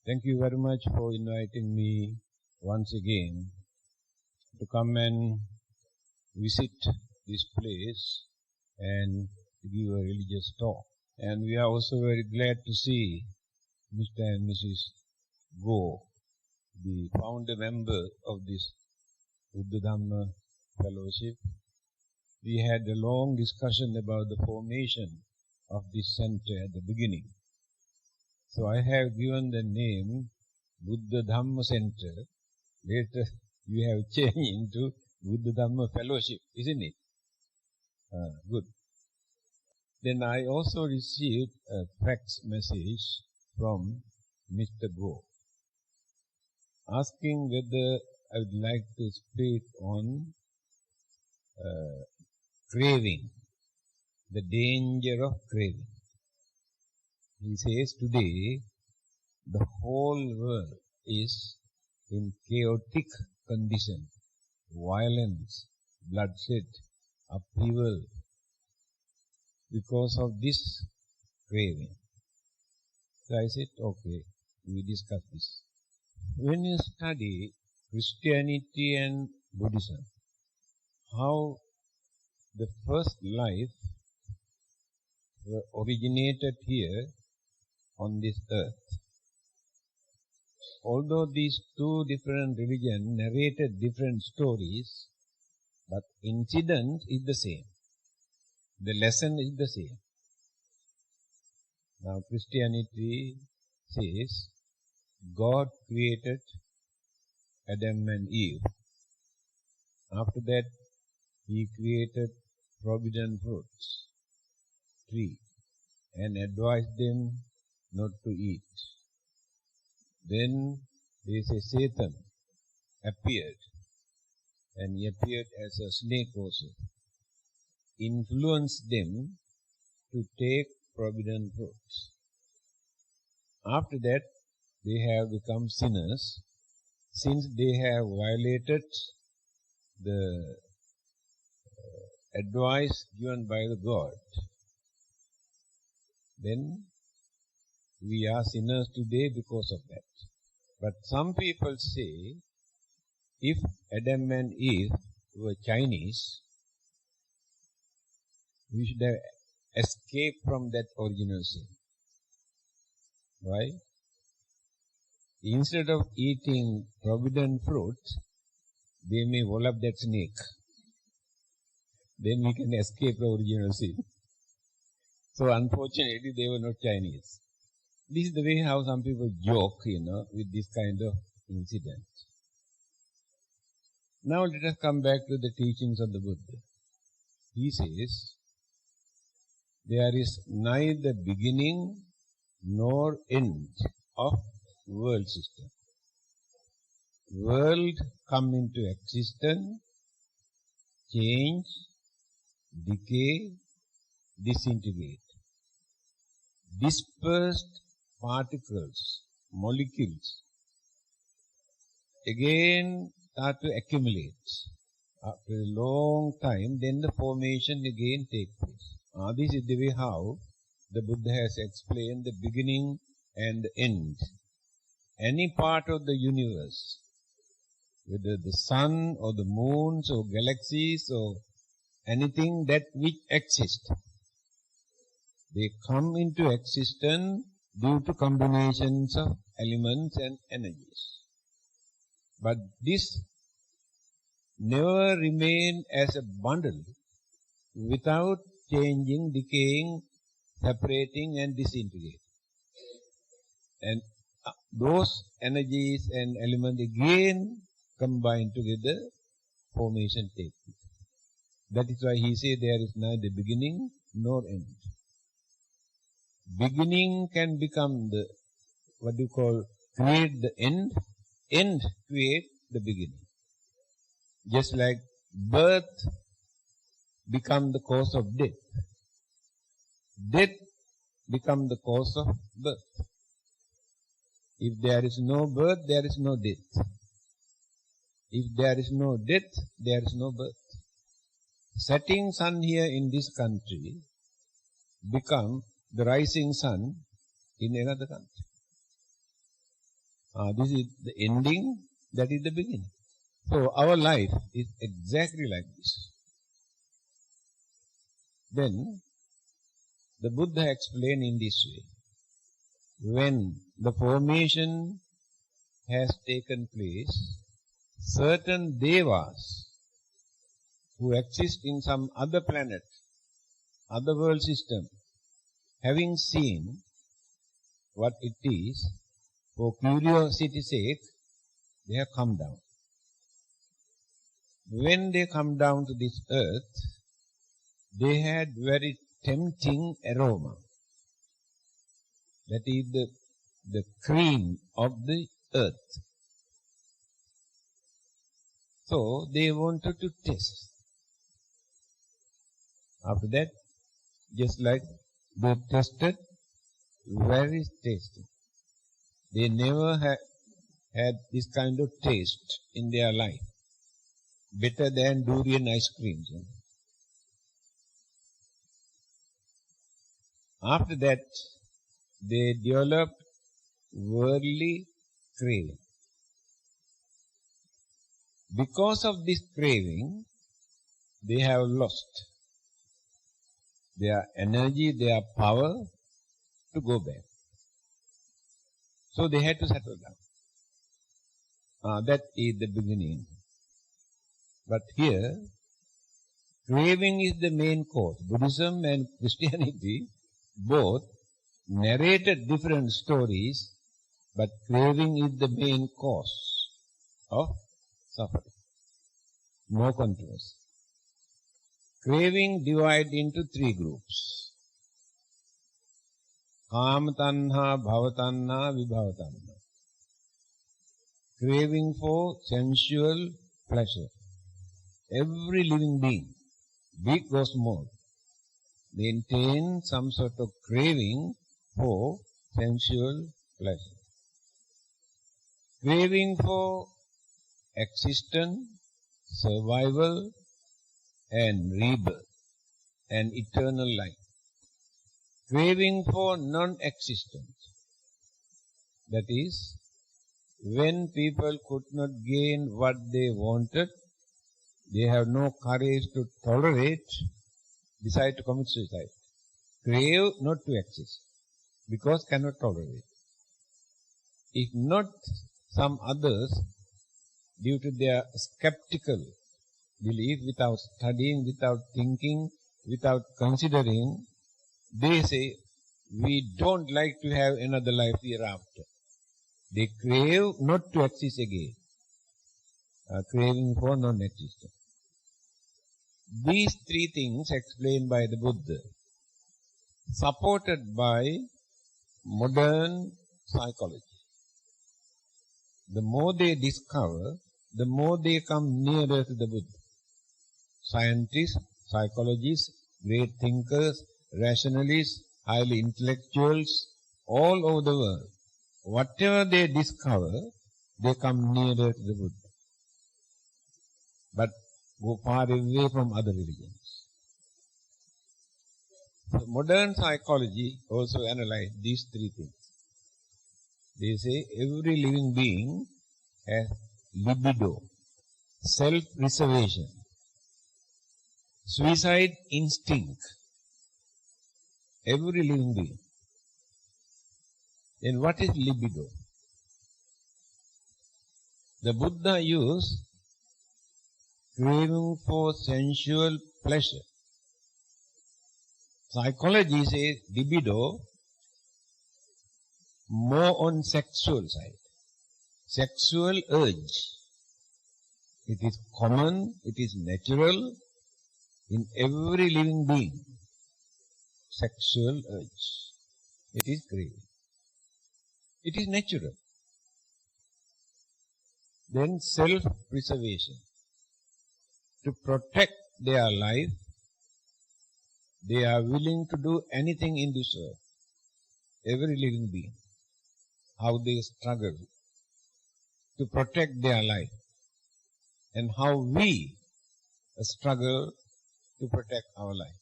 Thank you very much for inviting me once again to come and visit this place and to give a religious talk. And we are also very glad to see Mr. and Mrs. Go, the founder member of this Buddha Dhamma Fellowship. We had a long discussion about the formation of this center at the beginning. So I have given the name Buddha Dhamma Center. Later you have changed into Buddha Dhamma Fellowship, isn't it? Good. Then I also received a fax message from Mr. Go, asking whether I would like to speak on craving, the danger of craving. He says today the whole world is in chaotic condition, violence, bloodshed, upheaval, because of this craving. So I said, okay, we discuss this. When you study Christianity and Buddhism, how the first life originated here on this earth. Although these two different religions narrated different stories, but incident is the same. The lesson is the same. Now Christianity says God created Adam and Eve. After that, He created forbidden fruits, tree, and advised them not to eat. Then there is a Satan appeared, and he appeared as a snake also, influenced them to take forbidden fruits. After that, they have become sinners, since they have violated the advice given by the God. Then we are sinners today because of that. But some people say, if Adam and Eve were Chinese, we should have escaped from that original sin. Why? Instead of eating forbidden fruit, they may roll up that snake. Then we can escape the original sin. So unfortunately, they were not Chinese. This is the way how some people joke, with this kind of incident. Now let us come back to the teachings of the Buddha. He says, there is neither beginning nor end of world system. World come into existence, change, decay, disintegrate. Dispersed particles, molecules, again start to accumulate. After a long time, then the formation again takes place. This is the way how the Buddha has explained the beginning and the end. Any part of the universe, whether the sun or the moons or galaxies or anything that which exists, they come into existence due to combinations of elements and energies. But this never remain as a bundle without changing, decaying, separating and disintegrating. And those energies and elements again combine together, formation takes place. That is why he said there is neither beginning nor end. Beginning can become the, create the end create the beginning. Just like birth become the cause of death. Death become the cause of birth. If there is no birth, there is no death. If there is no death, there is no birth. Setting sun here in this country become the rising sun in another country. This is the ending, that is the beginning. So our life is exactly like this. Then the Buddha explained in this way. When the formation has taken place, certain devas who exist in some other planet, other world system, having seen what it is, for curiosity's sake, they have come down. When they come down to this earth, they had very tempting aroma. That is the cream of the earth. So they wanted to taste. After that, just like they tested, very tasty. They never had this kind of taste in their life. Better than durian ice cream. After that, they developed worldly craving. Because of this craving, they have lost their energy, their power to go back. So they had to settle down. That is the beginning. But here, craving is the main cause. Buddhism and Christianity both narrated different stories, but craving is the main cause of suffering. No controversy. Craving divided into three groups. Kama tanha, bhava tanha, vibhava tanha. Craving for sensual pleasure. Every living being, big or small, maintain some sort of craving for sensual pleasure. Craving for existence, survival, and rebirth, and eternal life. Craving for non-existence. That is, when people could not gain what they wanted, they have no courage to tolerate, decide to commit suicide. Crave not to exist, because cannot tolerate. If not, some others, due to their skeptical belief, without studying, without thinking, without considering, they say, we don't like to have another life hereafter. They crave not to exist again. Craving for non-existence. These three things explained by the Buddha, supported by modern psychology. The more they discover, the more they come nearer to the Buddha. Scientists, psychologists, great thinkers, rationalists, highly intellectuals, all over the world, whatever they discover, they come nearer to the Buddha. But go far away from other religions. So modern psychology also analyzes these three things. They say every living being has libido, self-reservation, suicide instinct. Every living being. Then what is libido? The Buddha used craving for sensual pleasure. Psychology says libido more on sexual side. Sexual urge. It is common, it is natural in every living being. Sexual urge. It is craving. It is natural. Then self-preservation. To protect their life, they are willing to do anything in this earth. Every living being. How they struggle to protect their life. And how we struggle to protect our life.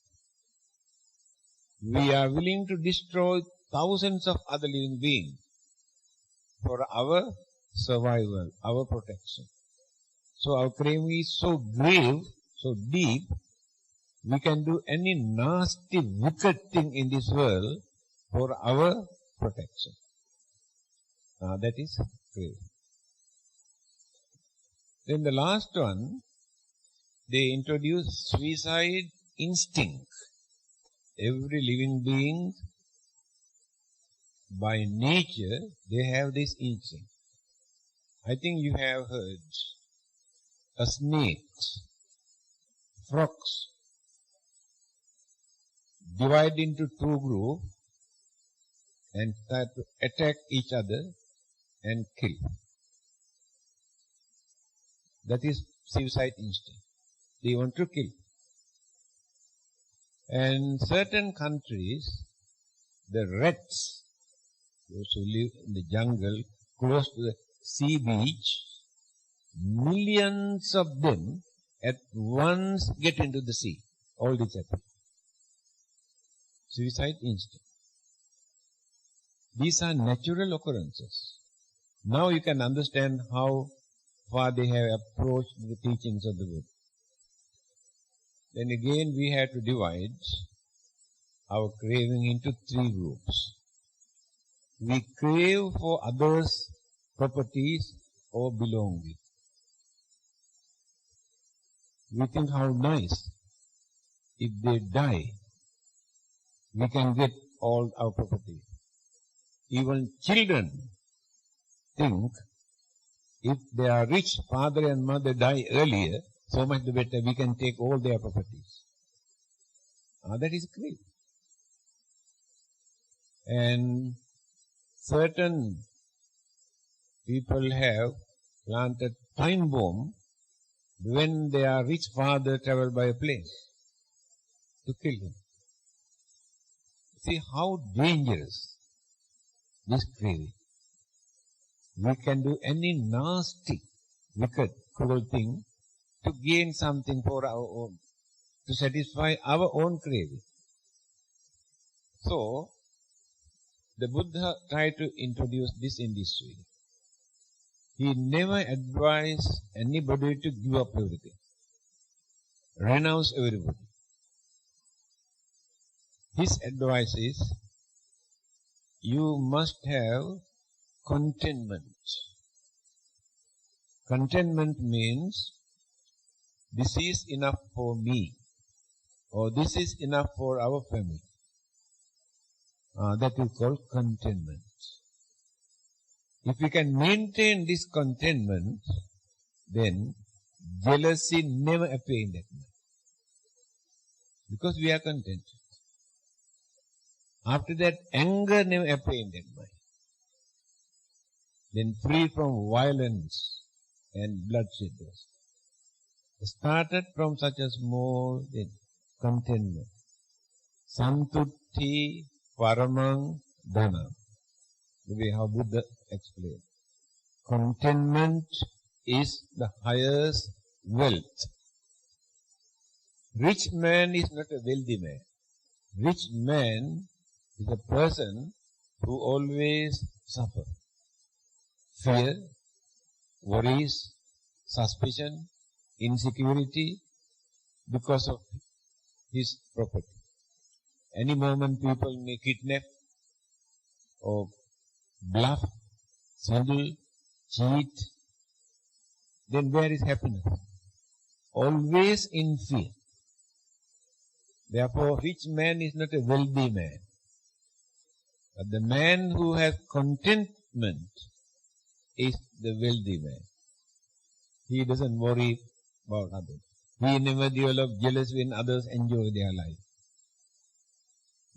We are willing to destroy thousands of other living beings for our survival, our protection. So our craving is so grave, so deep, we can do any nasty, wicked thing in this world for our protection. That is craving. Then the last one, they introduce suicide instinct. Every living being, by nature, they have this instinct. I think you have heard snakes, frogs, divide into two groups and start to attack each other and kill. That is suicide instinct. They want to kill. And certain countries, the rats, those who live in the jungle, close to the sea beach, millions of them at once get into the sea. All this happens. Suicide instinct. These are natural occurrences. Now you can understand how far they have approached the teachings of the Buddha. Then again we have to divide our craving into three groups. We crave for others' properties or belonging. We think how nice if they die, we can get all our property. Even children think if their rich father and mother die earlier, so much the better, we can take all their properties. That is great. And certain people have planted time bomb when their rich father traveled by a plane to kill him. See how dangerous this craving. We can do any nasty, wicked, cruel thing to gain something for our own, to satisfy our own craving. So, the Buddha tried to introduce this in this way. He never advised anybody to give up everything, renounce everybody. His advice is, you must have contentment. Contentment means, this is enough for me, or this is enough for our family. That is called contentment. If we can maintain this contentment, then jealousy never appears in that mind. Because we are content. After that, anger never appears in that mind. Then free from violence and bloodshed. Started from such a small thing, contentment. Santutti paramang dhanam. The way how Buddha explained. Contentment is the highest wealth. Rich man is not a wealthy man. Rich man is a person who always suffers. Fear, worries, suspicion, insecurity because of his property. Any moment people may kidnap or bluff, swindle, cheat. Then where is happiness? Always in fear. Therefore, rich man is not a wealthy man. But the man who has contentment is the wealthy man. He doesn't worry about others. He never develops jealousy when others enjoy their life.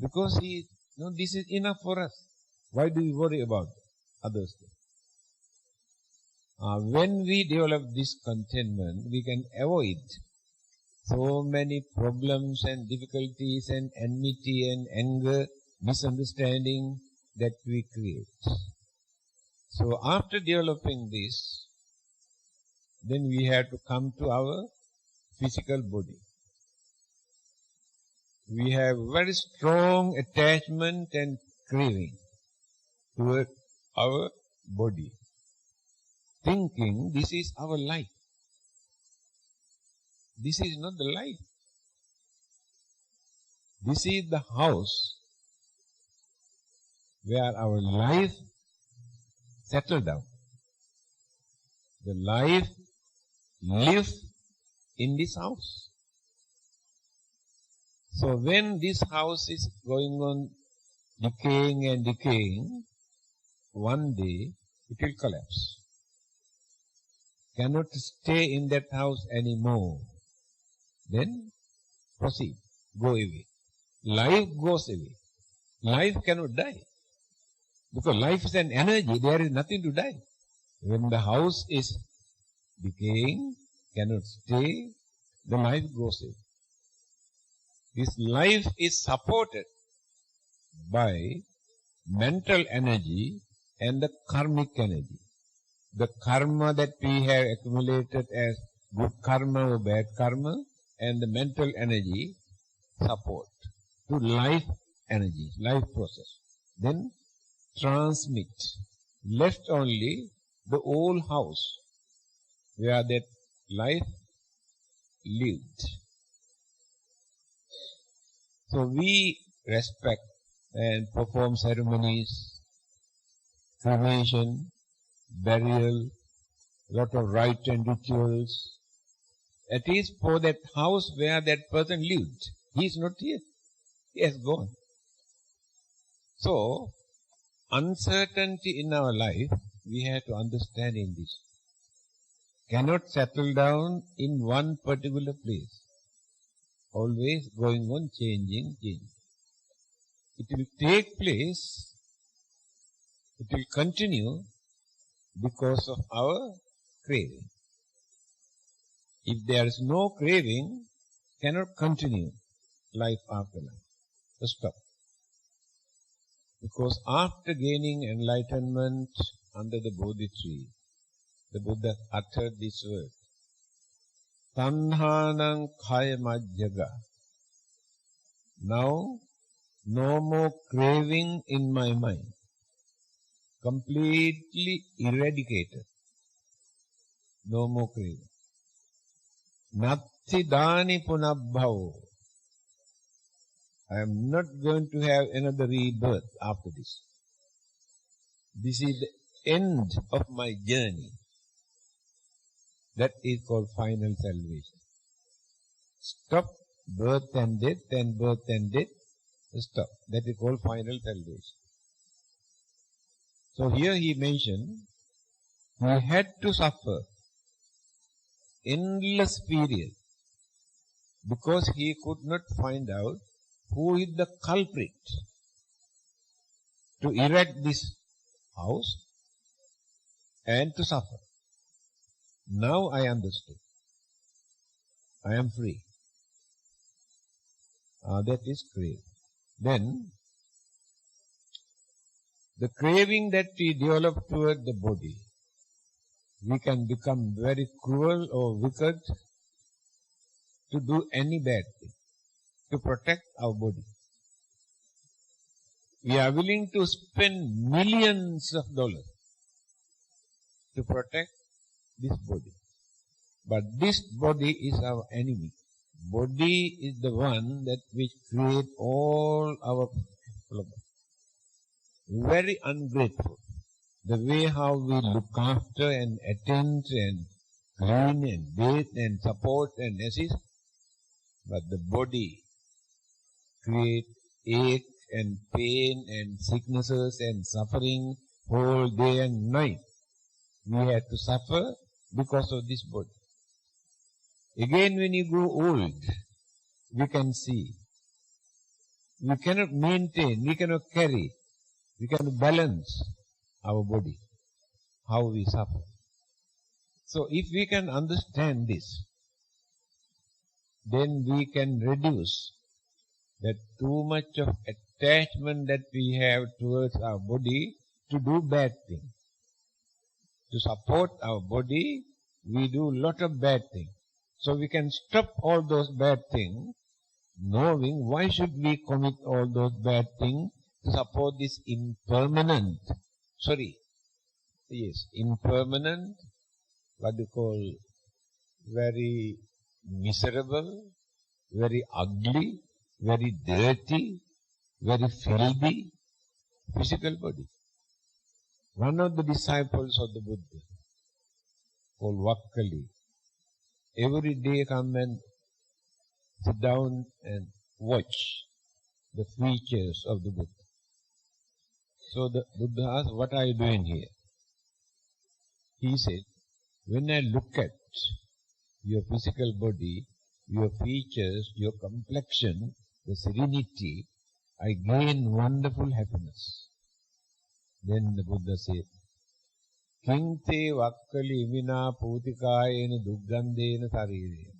Because this is enough for us. Why do we worry about others? When we develop this contentment, we can avoid so many problems and difficulties and enmity and anger, misunderstanding that we create. So after developing this, then we have to come to our physical body. We have very strong attachment and craving toward our body. thinking this is our life. This is not the life. This is the house where our life settled down. The life lives in this house. So when this house is going on decaying and decaying, one day it will collapse. Cannot stay in that house anymore. Then proceed, go away. Life goes away. Life cannot die. Because life is an energy, there is nothing to die. When the house is decaying, cannot stay, the life goes away. This life is supported by mental energy and the karmic energy. The karma that we have accumulated as good karma or bad karma, and the mental energy support to life energy, life process. Then transmit. Left only the old house where that life lived. So we respect and perform ceremonies, cremation, burial, lot of rites and rituals. It is for that house where that person lived. He is not here. He has gone. So, uncertainty in our life, we have to understand in this. Cannot settle down in one particular place. Always going on changing. It will take place, it will continue because of our craving. If there is no craving, cannot continue life after life. So stop. Because after gaining enlightenment under the Bodhi tree, the Buddha uttered this word, Tanhanang Kaya Majjaga. Now, no more craving in my mind. Completely eradicated. No more craving. Natti dani punabhavo. I am not going to have another rebirth after this. This is the end of my journey. That is called final salvation. Stop birth and death and birth and death. Stop. That is called final salvation. So here he mentioned, he had to suffer endless period because he could not find out who is the culprit to erect this house and to suffer. Now I understood. I am free. That is craving. Then, the craving that we develop toward the body, we can become very cruel or wicked to do any bad thing, to protect our body. We are willing to spend millions of dollars to protect this body. But this body is our enemy. Body is the one that which create all our problems. Very ungrateful. The way how we look after and attend and clean and bathe and support and assist. But the body create ache and pain and sicknesses and suffering whole day and night. We have to suffer because of this body. Again, when you grow old, we can see. We cannot maintain, we cannot carry, we cannot balance our body, how we suffer. So if we can understand this, then we can reduce that too much of attachment that we have towards our body to do bad things. To support our body, we do lot of bad things. So we can stop all those bad things, knowing why should we commit all those bad things to support this Yes, impermanent, what you call very miserable, very ugly, very dirty, very filthy physical body. One of the disciples of the Buddha, called Vakkali, every day come and sit down and watch the features of the Buddha. So the Buddha asked, what are you doing here? He said, when I look at your physical body, your features, your complexion, the serenity, I gain wonderful happiness. Then the Buddha said, Kinte vakkali imina putikayena duggandena sarire.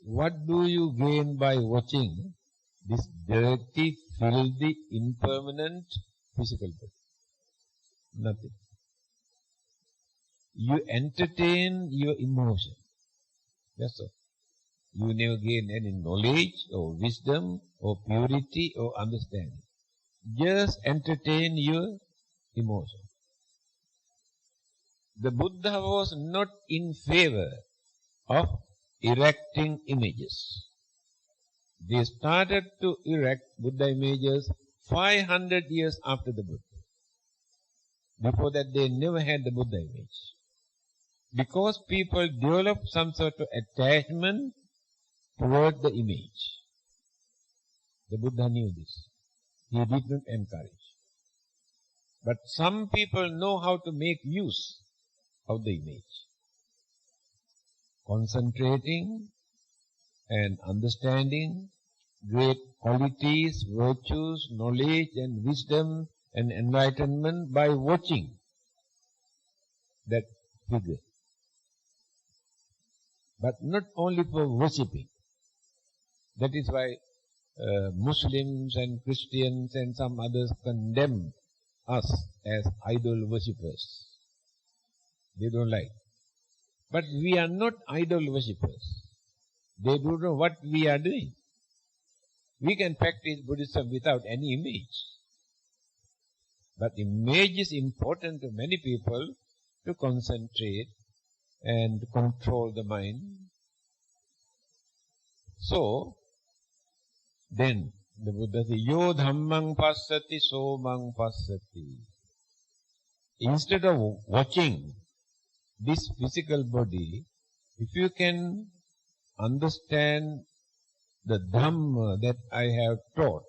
What do you gain by watching this dirty, filthy, impermanent physical body? Nothing. You entertain your emotion. That's all. You never gain any knowledge or wisdom or purity or understanding. Just entertain your emotion. The Buddha was not in favor of erecting images. They started to erect Buddha images 500 years after the Buddha. Before that, they never had the Buddha image. Because people develop some sort of attachment toward the image. The Buddha knew this. He did not encourage. But some people know how to make use of the image. Concentrating and understanding great qualities, virtues, knowledge and wisdom and enlightenment by watching that figure. But not only for worshipping. That is why Muslims and Christians and some others condemn us as idol worshippers. They don't like. But we are not idol worshippers. They don't know what we are doing. We can practice Buddhism without any image. But image is important to many people to concentrate and control the mind. So, then the Buddha says, Yo dhammang passati somang passati. Instead of watching this physical body, if you can understand the Dhamma that I have taught,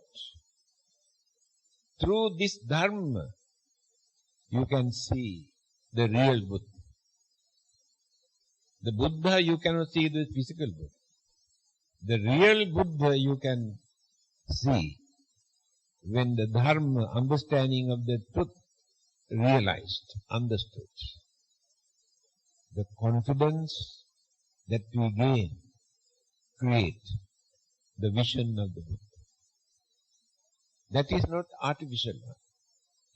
through this Dhamma, you can see the real Buddha. The Buddha you cannot see the physical Buddha. The real Buddha you can see when the Dharma, understanding of the truth, realized, understood. The confidence that we gain, create the vision of the Buddha. That is not artificial one.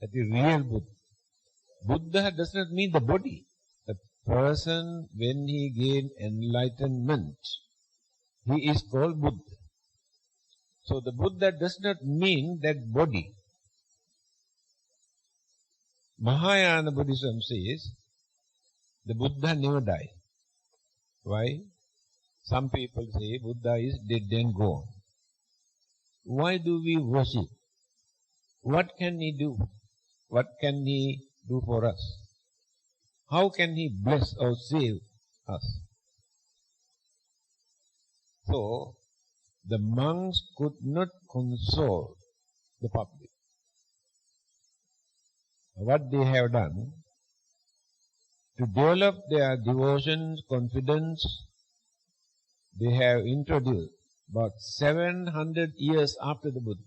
That is real Buddha. Buddha does not mean the body. The person, when he gains enlightenment, he is called Buddha. So the Buddha does not mean that body. Mahayana Buddhism says the Buddha never died. Why? Some people say Buddha is dead and gone. Why do we worship? What can he do? What can he do for us? How can he bless or save us? So, the monks could not console the public. What they have done, to develop their devotion, confidence, they have introduced about 700 years after the Buddha.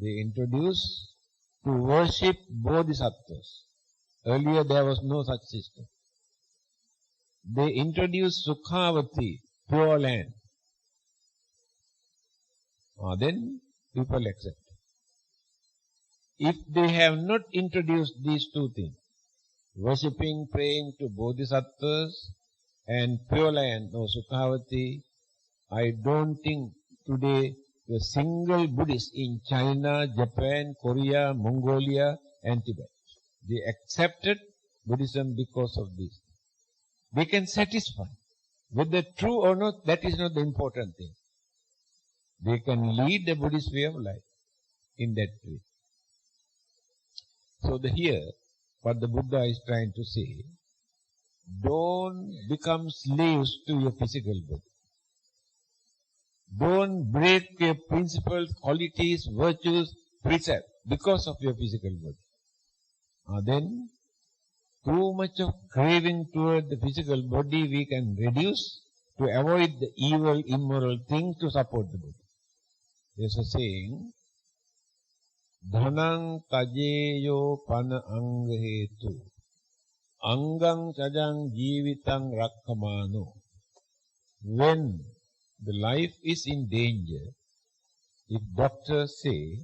They introduced to worship bodhisattvas. Earlier there was no such system. They introduced Sukhavati, pure land. Then people accept. If they have not introduced these two things, worshipping, praying to bodhisattvas and pure land or Sukhavati, I don't think today the single Buddhist in China, Japan, Korea, Mongolia and Tibet. They accepted Buddhism because of this. They can satisfy. Whether true or not, that is not the important thing. They can lead the Buddhist way of life in that way. So here, what the Buddha is trying to say, don't become slaves to your physical body. Don't break your principles, qualities, virtues, precepts because of your physical body. Then, too much of craving toward the physical body we can reduce to avoid the evil, immoral thing to support the body. There's a saying, Dhanang tajeyo pana anghetu, angang chajang jivitang rakkamano. When the life is in danger, if doctors say,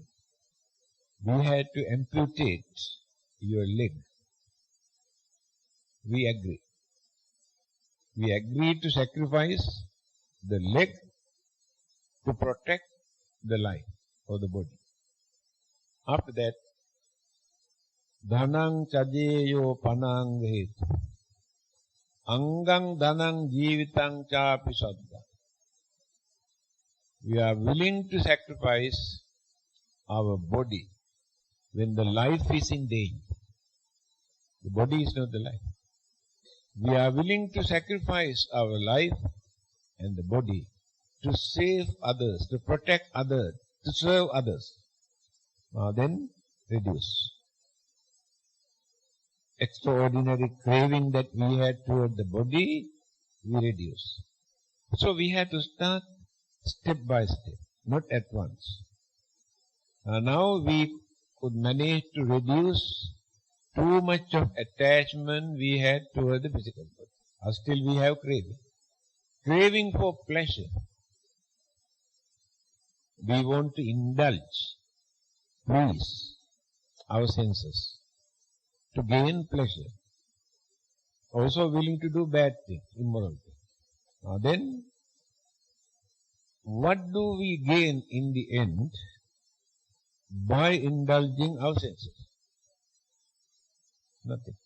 we had to amputate your leg, we agree. We agree to sacrifice the leg to protect the life or the body. After that, dhanang chajeyo panang hetu, angang dhanang jivitang chapi saddha. We are willing to sacrifice our body when the life is in danger. The body is not the life. We are willing to sacrifice our life and the body to save others, to protect others, to serve others. Then reduce. Extraordinary craving that we had toward the body, we reduce. So we have to start step by step, not at once. Now we could manage to reduce too much of attachment we had toward the physical body. Still we have craving. Craving for pleasure. We want to indulge, please our senses to gain pleasure. Also willing to do bad things, immoral things. Then, what do we gain in the end by indulging our senses? Nothing.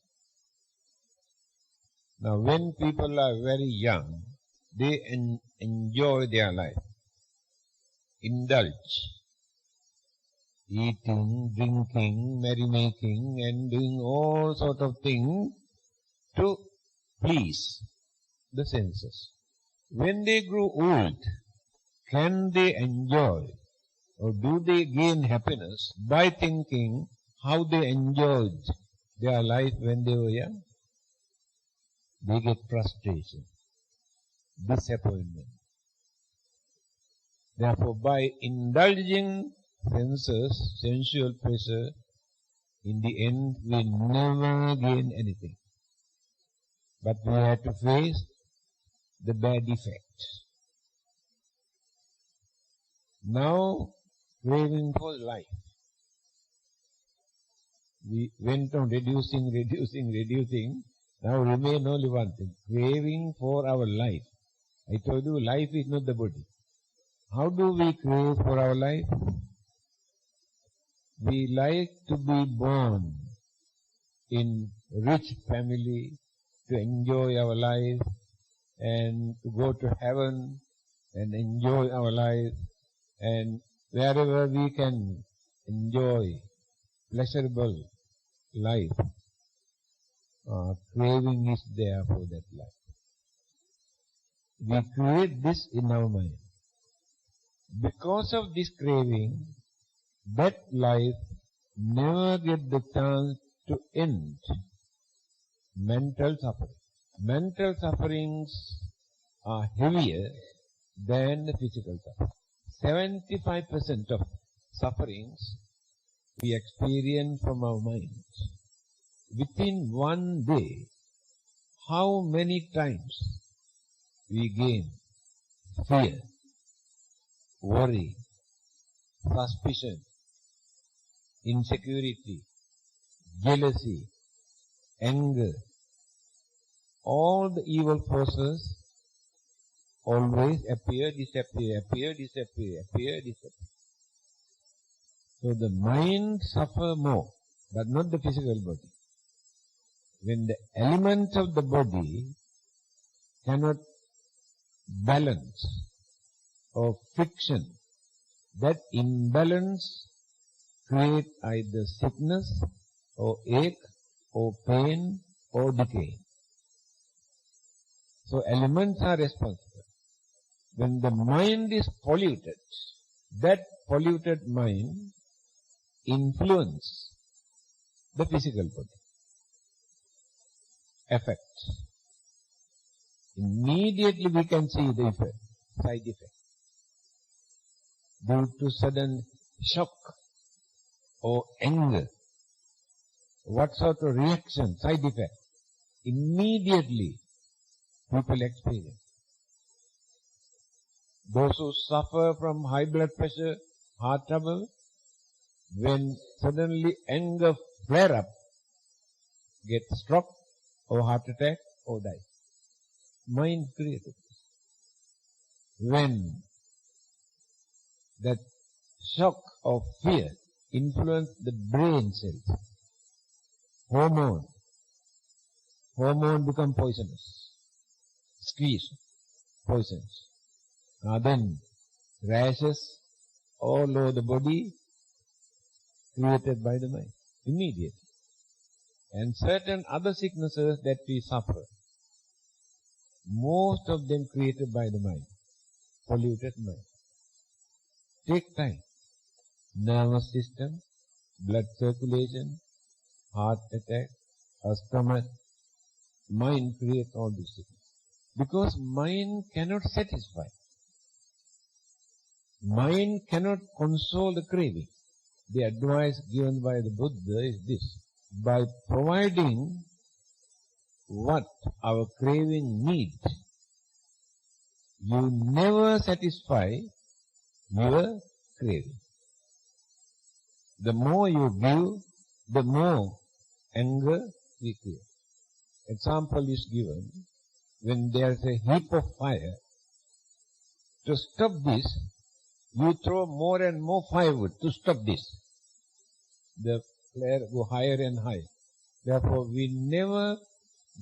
Now, when people are very young, they enjoy their life, indulge, eating, drinking, merrymaking, and doing all sort of things to please the senses. When they grow old, can they enjoy or do they gain happiness by thinking how they enjoyed their life when they were young? They get frustration, disappointment. Therefore, by indulging senses, sensual pleasure, in the end we never gain anything. But we have to face the bad effects. Now, craving for life. We went on reducing. Now remain only one thing, craving for our life. I told you, life is not the body. How do we crave for our life? We like to be born in rich family, to enjoy our life, and to go to heaven and enjoy our life, and wherever we can enjoy pleasurable life, craving is there for that life. We create this in our mind. Because of this craving, that life never gets the chance to end mental suffering. Mental sufferings are heavier than the physical suffering. 75% of sufferings we experience from our minds. Within one day, how many times we gain fear, worry, suspicion, insecurity, jealousy, anger, all the evil forces always appear, disappear. So the mind suffers more, but not the physical body. when the elements of the body cannot balance or friction, that imbalance creates either sickness or ache or pain or decay. So elements are responsible. When the mind is polluted, that polluted mind influences the physical body. Effect. Immediately we can see the effect, side effect. Due to sudden shock or anger, what sort of reaction, side effect, immediately people experience. Those who suffer from high blood pressure, heart trouble, when suddenly anger flare up, get stroke or heart attack or die. Mind created. When that shock of fear influence the brain cells, hormone become poisonous, squeeze, poisons. Then rashes all over the body created by the mind, immediately. And certain other sicknesses that we suffer, most of them created by the mind, polluted mind. Take time. Nervous system, blood circulation, heart attack, asthma, mind creates all these things. Because mind cannot satisfy. Mind cannot console the craving. The advice given by the Buddha is this: by providing what our craving needs, you never satisfy your craving. The more you give, the more anger we create. Example is given: when there is a heap of fire, to stop this, you throw more and more firewood to stop this. The flare go higher and higher. Therefore, we never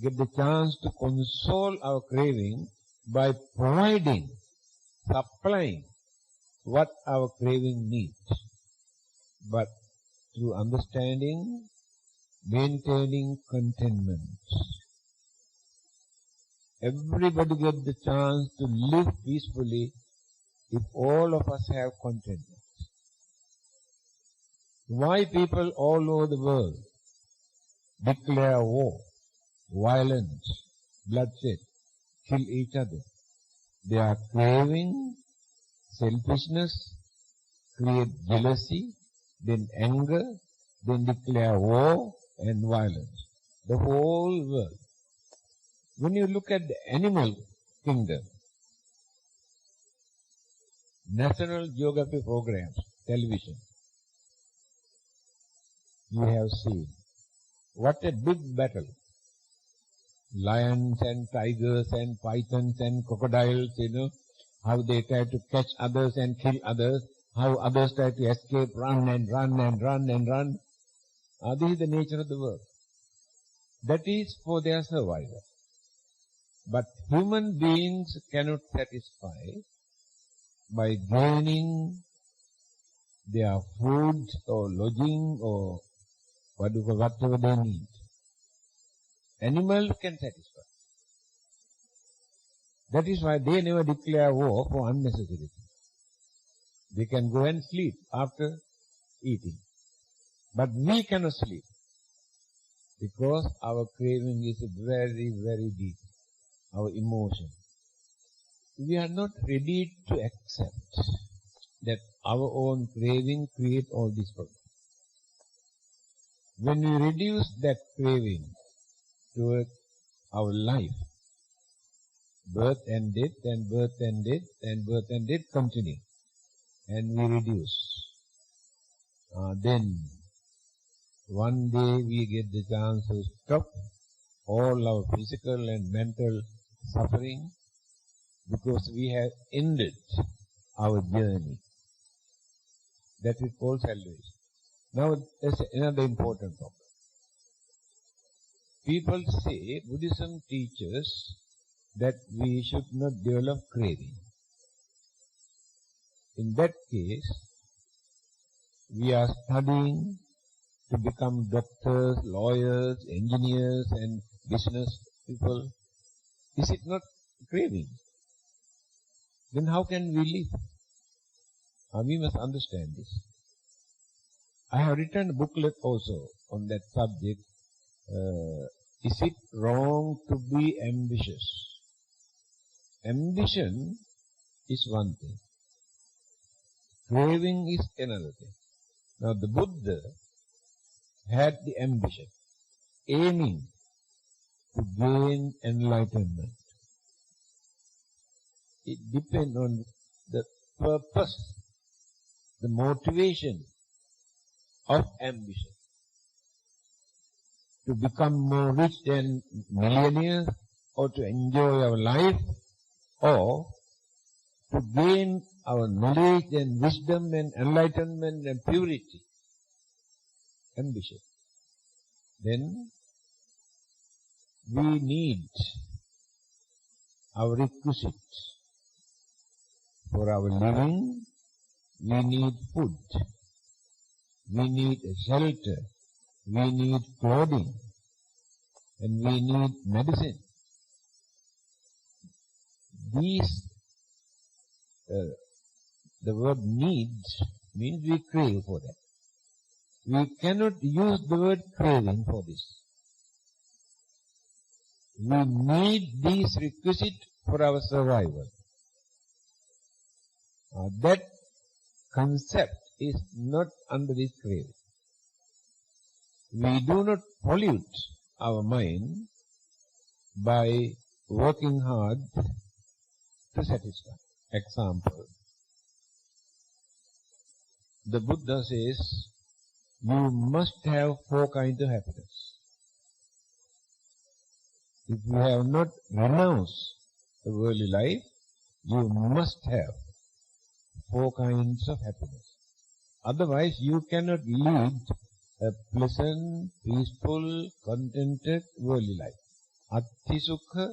get the chance to console our craving by providing, supplying what our craving needs. But through understanding, maintaining contentment. Everybody gets the chance to live peacefully if all of us have contentment. Why people all over the world declare war, violence, bloodshed, kill each other? They are craving, selfishness, create jealousy, then anger, then declare war and violence. The whole world. When you look at the animal kingdom, National Geographic programs, television, you have seen what a big battle. Lions and tigers and pythons and crocodiles, how they try to catch others and kill others, how others try to escape, run and run and run and run. This is the nature of the world. That is for their survival. But human beings cannot satisfy by gaining their food or lodging or whatever they need. Animals can satisfy. That is why they never declare war for unnecessary things. They can go and sleep after eating. But we cannot sleep because our craving is very, very deep. Our emotion. We are not ready to accept that our own craving creates all these problems. When we reduce that craving toward our life, birth and death and birth and death and birth and death continue, and we reduce, then one day we get the chance to stop all our physical and mental suffering because we have ended our journey. That is called salvation. Now, there's another important problem. people say Buddhism teaches that we should not develop craving. In that case, we are studying to become doctors, lawyers, engineers and business people. Is it not craving? Then how can we live? We must understand this. I have written a booklet also on that subject. Is it wrong to be ambitious? Ambition is one thing. Craving is another thing. Now the Buddha had the ambition, aiming to gain enlightenment. It depends on the purpose, the motivation of ambition. To become more rich than millionaires, or to enjoy our life, or to gain our knowledge and wisdom and enlightenment and purity. Ambition. Then we need our requisites. For our living, we need food. We need shelter. We need clothing. And we need medicine. These, the word needs means we crave for that. We cannot use the word craving for this. We need these requisites for our survival. That concept is not under this craving. We do not pollute our mind by working hard to satisfy. Example, the Buddha says, you must have 4 kinds of happiness. If you have not renounced the worldly life, you must have 4 kinds of happiness. Otherwise, you cannot lead a pleasant, peaceful, contented worldly life. Atti sukha,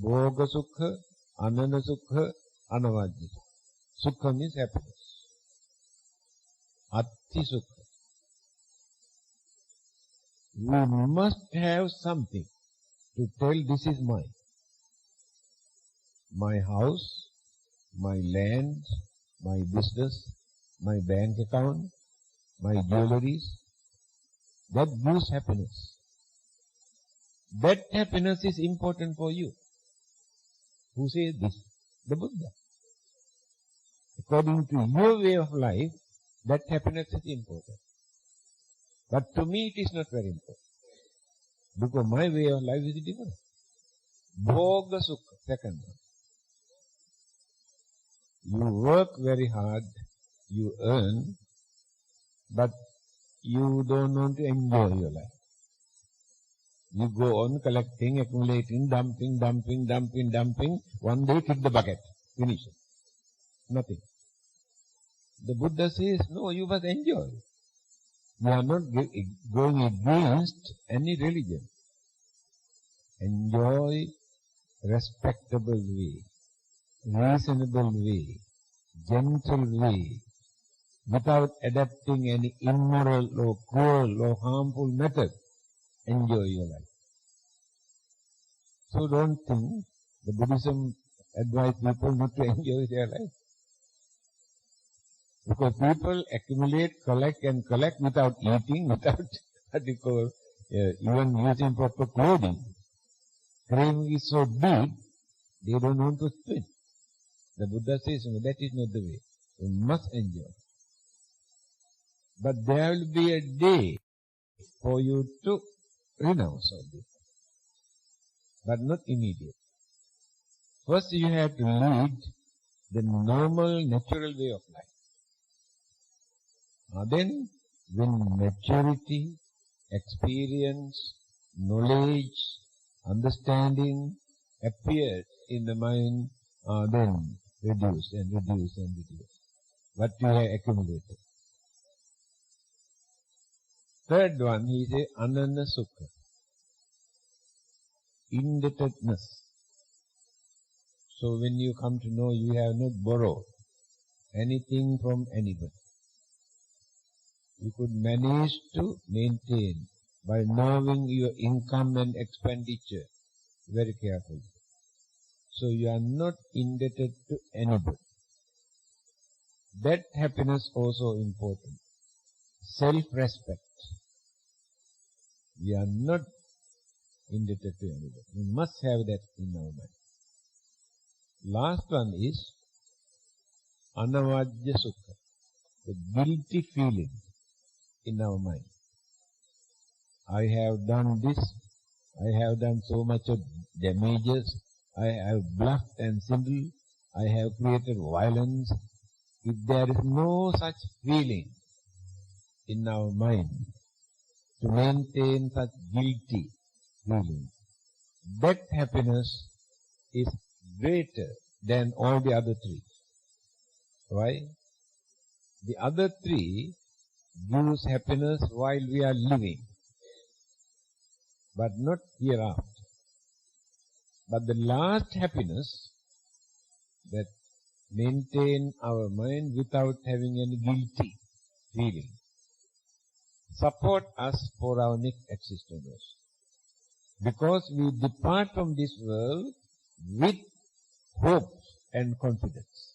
bhoga sukha, anana sukha, anavajya. Sukha means happiness. Atti sukha. We must have something to tell this is mine. My house, my land, my business, my bank account, my jewelries. That gives happiness. That happiness is important for you. Who says this? The Buddha. According to your way of life, that happiness is important. But to me it is not very important. Because my way of life is different. Bhoga sukha, second one. You work very hard, you earn, but you don't want to enjoy your life. You go on collecting, accumulating, dumping. One day kick the bucket. Finish it. Nothing. The Buddha says, no, you must enjoy. You are not going against any religion. Enjoy respectable way, reasonable way, gentle way, without adapting any immoral or cruel or harmful method. Enjoy your life. So don't think the Buddhism advises people not to enjoy their life. Because people accumulate, collect without eating, without even using proper clothing. Craving is so big, they don't want to spend. The Buddha says, no, that is not the way. You must enjoy. But there will be a day for you to renounce all this. But not immediate. First you have to lead the normal, natural way of life. Then, when maturity, experience, knowledge, understanding appears in the mind, then reduce. What you have accumulated. Third one, he says, anana sukha. indebtedness. So when you come to know you have not borrowed anything from anybody, you could manage to maintain by knowing your income and expenditure very carefully. So you are not indebted to anybody. That happiness also important. Self-respect. We are not indebted to anybody. We must have that in our mind. Last one is anavajya sukha, the guilty feeling in our mind. I have done this, I have done so much of damages, I have bluffed and swindled, I have created violence. If there is no such feeling in our mind to maintain such guilty feeling, that happiness is greater than all the other three. Why? The other three gives happiness while we are living, but not hereafter. But the last happiness, that maintain our mind without having any guilty feeling, support us for our next existence. Because we depart from this world with hope and confidence.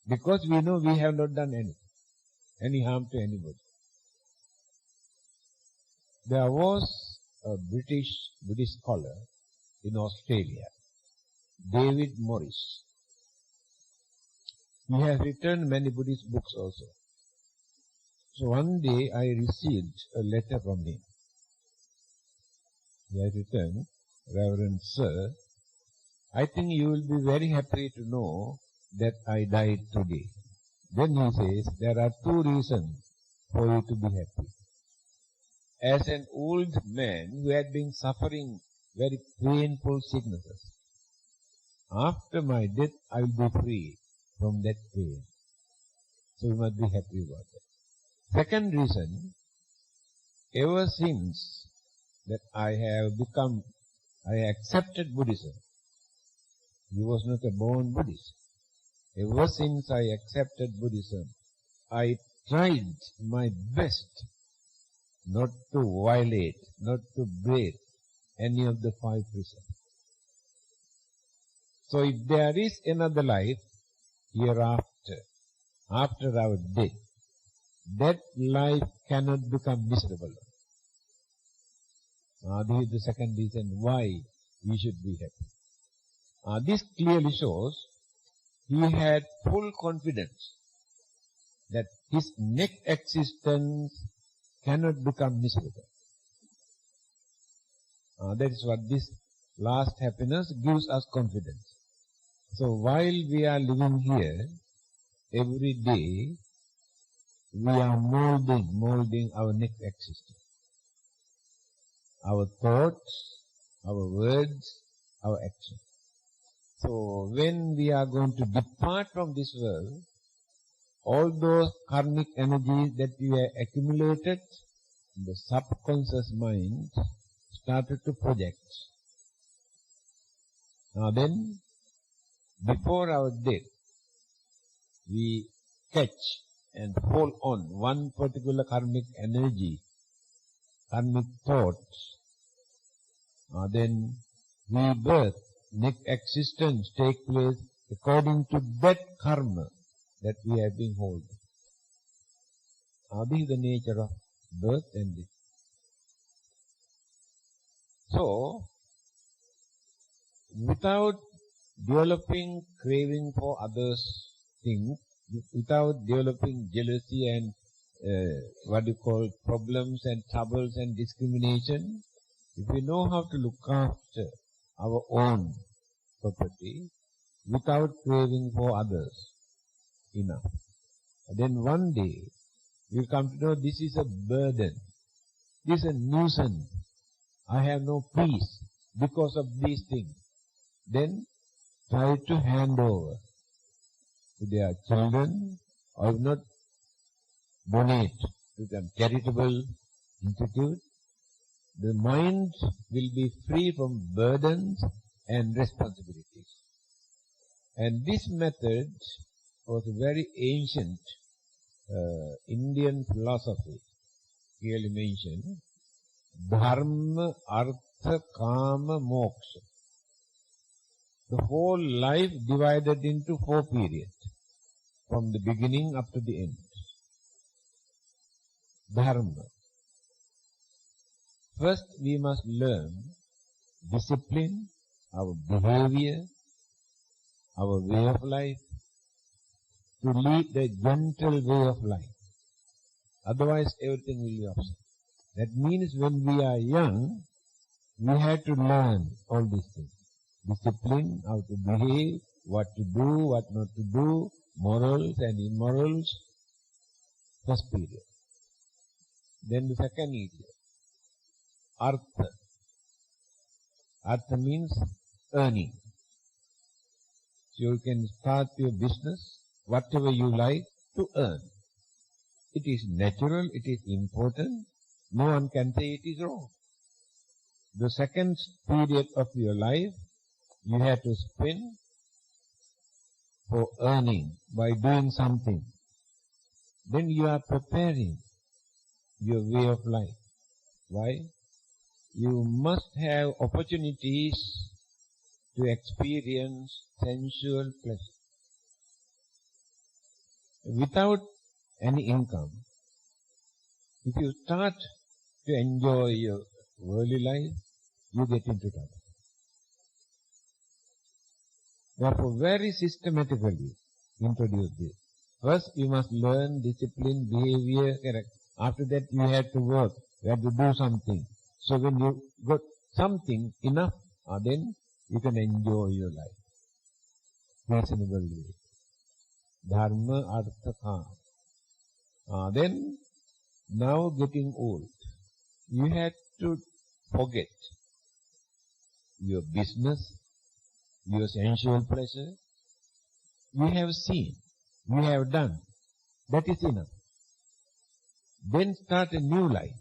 Because we know we have not done any harm to anybody. There was a British Buddhist scholar in Australia, David Morris. He has written many Buddhist books also. So one day I received a letter from him. He has written, Reverend Sir, I think you will be very happy to know that I died today. Then he says, there are two reasons for you to be happy. As an old man who had been suffering very painful sicknesses, after my death I will be free from that pain. So you must be happy about that. Second reason, ever since that I accepted Buddhism, he was not a born Buddhist. Ever since I accepted Buddhism, I tried my best not to violate, not to break any of the 5 precepts. So if there is another life hereafter, after our death, that life cannot become miserable. This is the second reason why we should be happy. This clearly shows he had full confidence that his next existence cannot become miserable. That is what this last happiness gives us confidence. So while we are living here, every day we are molding our next existence. Our thoughts, our words, our actions. So when we are going to depart from this world, all those karmic energies that we have accumulated in the subconscious mind started to project. Now then, before our death, we catch and hold on one particular karmic energy, karmic thought. Then rebirth, next existence take place according to that karma that we have been holding. This is the nature of birth and death. So, without developing craving for others' things, without developing jealousy and problems and troubles and discrimination, if we know how to look after our own property without craving for others enough, then one day we'll come to know this is a burden, this is a nuisance, I have no peace because of these things. Then try to hand over to their children, or if not, donate to them charitable institute, the mind will be free from burdens and responsibilities. And this method was a very ancient Indian philosophy, clearly mentioned, Dharma, Artha, Kama, Moksha. The whole life divided into 4 periods, from the beginning up to the end. Dharma. First we must learn discipline, our behavior, our way of life, to lead a gentle way of life. Otherwise everything will be upset. That means when we are young, we have to learn all these things. Discipline, how to behave, what to do, what not to do, morals and immorals. First period. Then the second period. Artha. Artha means earning. So you can start your business, whatever you like, to earn. It is natural, it is important. No one can say it is wrong. The second period of your life, you have to spend for earning by doing something. Then you are preparing your way of life. Why? You must have opportunities to experience sensual pleasure. Without any income, if you start to enjoy your worldly life, you get into trouble. Therefore, very systematically introduce this. First, you must learn discipline, behavior, correct. After that, you have to work. You have to do something. So when you got something enough, then you can enjoy your life. Reasonable way. Dharma, Artha, Kama. Then, now getting old, you have to forget your business, your sensual pleasure. You have seen, you have done. That is enough. Then start a new life.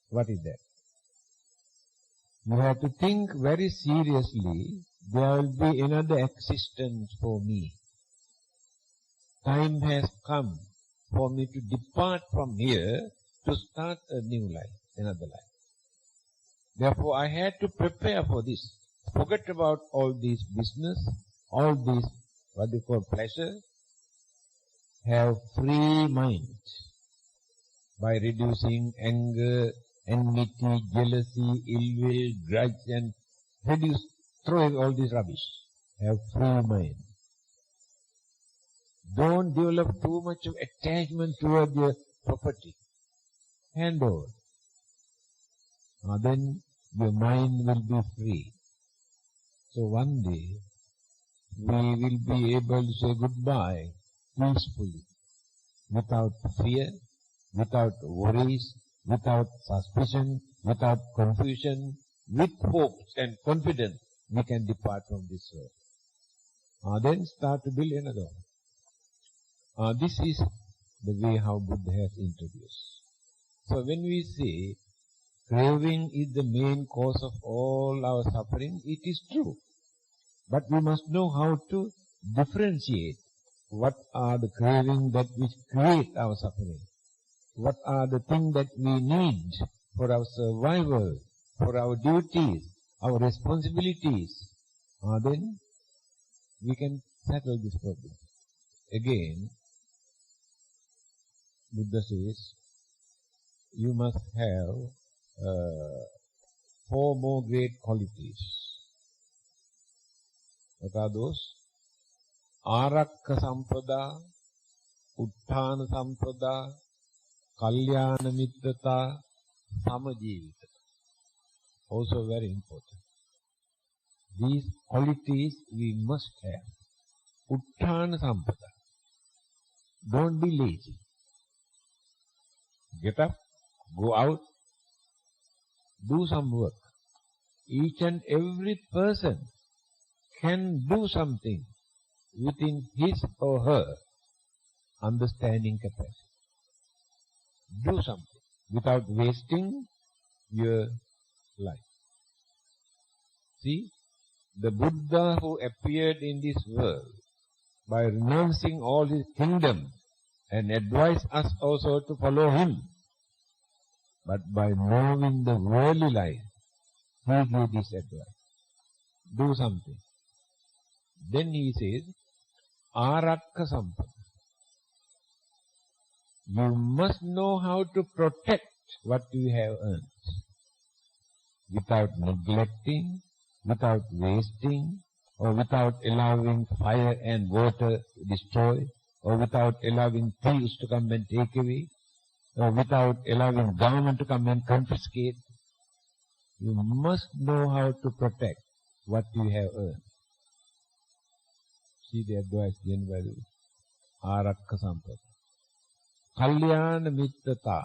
What is that? You have to think very seriously, there will be another existence for me. Time has come for me to depart from here to start a new life, another life. Therefore, I had to prepare for this. Forget about all these business, all these, what they call pleasure. Have free mind by reducing anger, enmity, jealousy, ill will, grudge, and throw away all this rubbish. Have free mind. Don't develop too much of attachment toward your property. Hand over. Then your mind will be free. So one day, we will be able to say goodbye peacefully, without fear, without worries, without suspicion, without confusion, with hopes and confidence, we can depart from this world. Then start to build another one. This is the way how Buddha has introduced. So when we say craving is the main cause of all our suffering, it is true. But we must know how to differentiate what are the cravings that which create our suffering. What are the things that we need for our survival, for our duties, our responsibilities. Then we can settle this problem. Again, Buddha says, you must have 4 more great qualities. What are those? Arakka sampada, Utthana sampada, Kalyana mitrata, Samajivita. Also very important. These qualities we must have. Utthana sampada. Don't be lazy. Get up, go out, do some work. Each and every person can do something within his or her understanding capacity. Do something without wasting, your life. See, the Buddha who appeared in this world by renouncing all his kingdom and advised us also to follow him. But by knowing the worldly life, he gave this advice. Do something. Then he says, Arakka Sampada. You must know how to protect what you have earned without neglecting, without wasting, or without allowing fire and water to destroy, or without allowing thieves to come and take away, or without allowing government to come and confiscate. You must know how to protect what you have earned. See the advice given by the Arakka Sampada. Kalyana Mittata.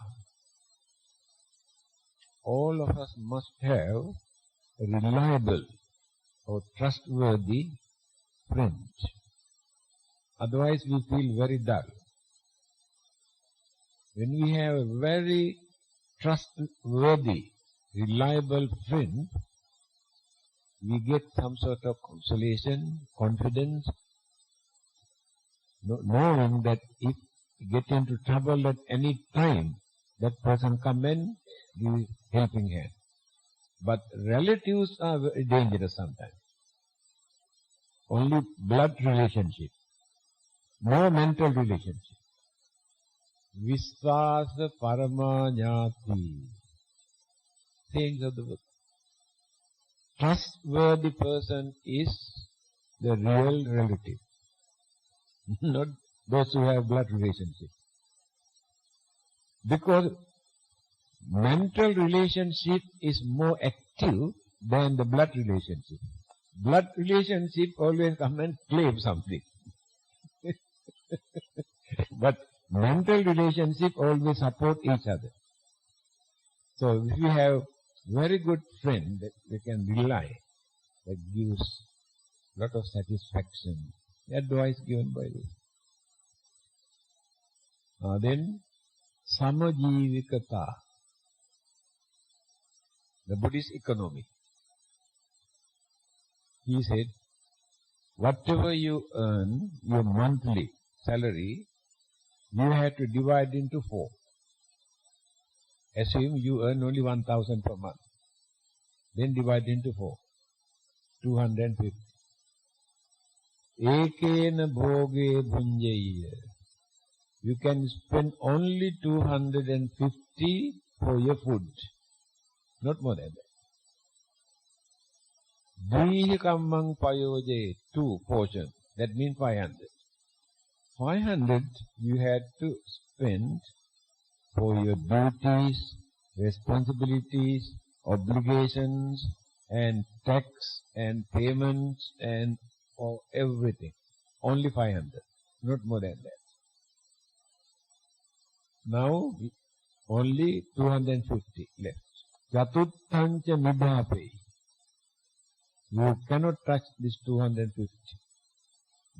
All of us must have a reliable or trustworthy friend. Otherwise we feel very dull. When we have a very trustworthy, reliable friend, we get some sort of consolation, confidence, knowing that if we get into trouble at any time, that person come and give helping hand. But relatives are very dangerous sometimes. Only blood relationship, no mental relationship. Visvasa Paramanyati. Sayings of the book. Trustworthy person is the real relative, not those who have blood relationship. Because mental relationship is more active than the blood relationship. Blood relationship always come and claim something. But mental relationship always support each other. So if we have very good friend that we can rely, that gives lot of satisfaction, advice given by this. Then Samajivikata, the Buddhist economy. He said, whatever you earn, your monthly salary, you have to divide into 4. Assume you earn only 1,000 per month. Then divide into 4. 250. Ekena bhoge bhunjaya. You can spend only 250 for your food. Not more than that. Dvihi kammang payoje, 2 portion. That means 500. 500 you had to spend for your duties, responsibilities, obligations, and tax and payments and for everything. Only 500, not more than that. Now, only 250 left. Chatuttancha midhape. You cannot touch this 250.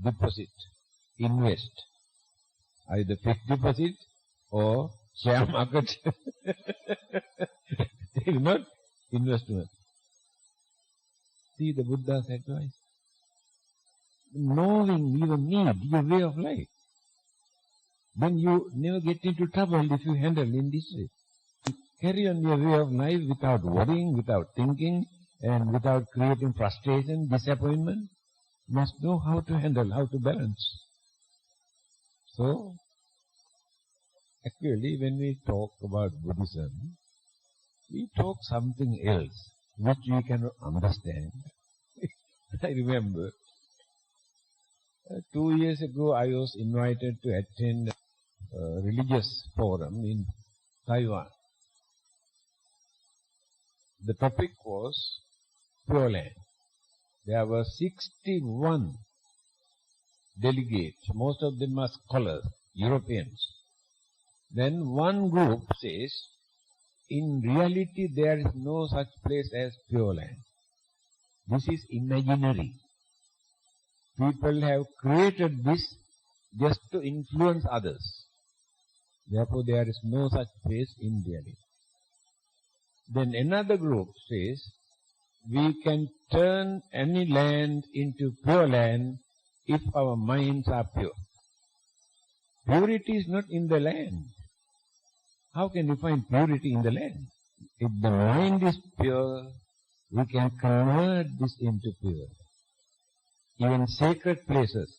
Deposit, invest. Either fixed deposit or share market. They will not investment. See the Buddha's advice. Knowing your need, your way of life. Then you never get into trouble if you handle in this way. Carry on your way of life without worrying, without thinking, and without creating frustration, disappointment. You must know how to handle, how to balance. So, actually when we talk about Buddhism, we talk something else, which we cannot understand. I remember, 2 years ago I was invited to attend a religious forum in Taiwan. The topic was Pure Land. There were 61 delegates, most of them are scholars, Europeans. Then one group says, in reality there is no such place as Pure Land. This is imaginary. People have created this just to influence others. Therefore there is no such place in reality. Then another group says, we can turn any land into pure land if our minds are pure. Purity is not in the land. How can you find purity in the land? If the mind is pure, we can convert this into pure. Even sacred places,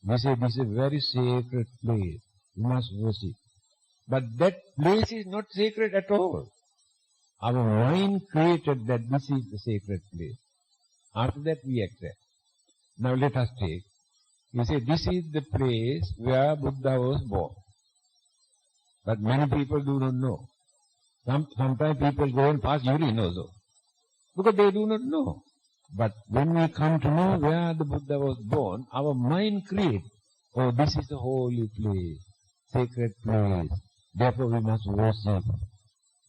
we say this is a very sacred place, you must worship. But that place is not sacred at all. Our mind created that this is the sacred place. After that we accept. Now let us take, we say this is the place where Buddha was born. But many people do not know. Sometimes people go and pass urine also, because they do not know. But when we come to know where the Buddha was born, our mind creates, oh, this is a holy place, sacred place, therefore we must worship.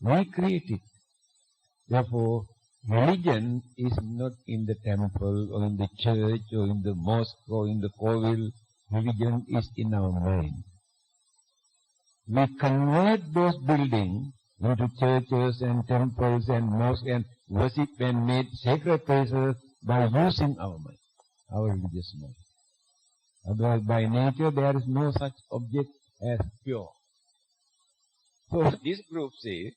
We create it. Therefore, religion is not in the temple or in the church or in the mosque or in the kovil. Religion is in our mind. We convert those buildings into churches and temples and mosques and worship and made sacred places by using our mind, our religious mind. Otherwise, by nature, there is no such object as pure. So, this group says,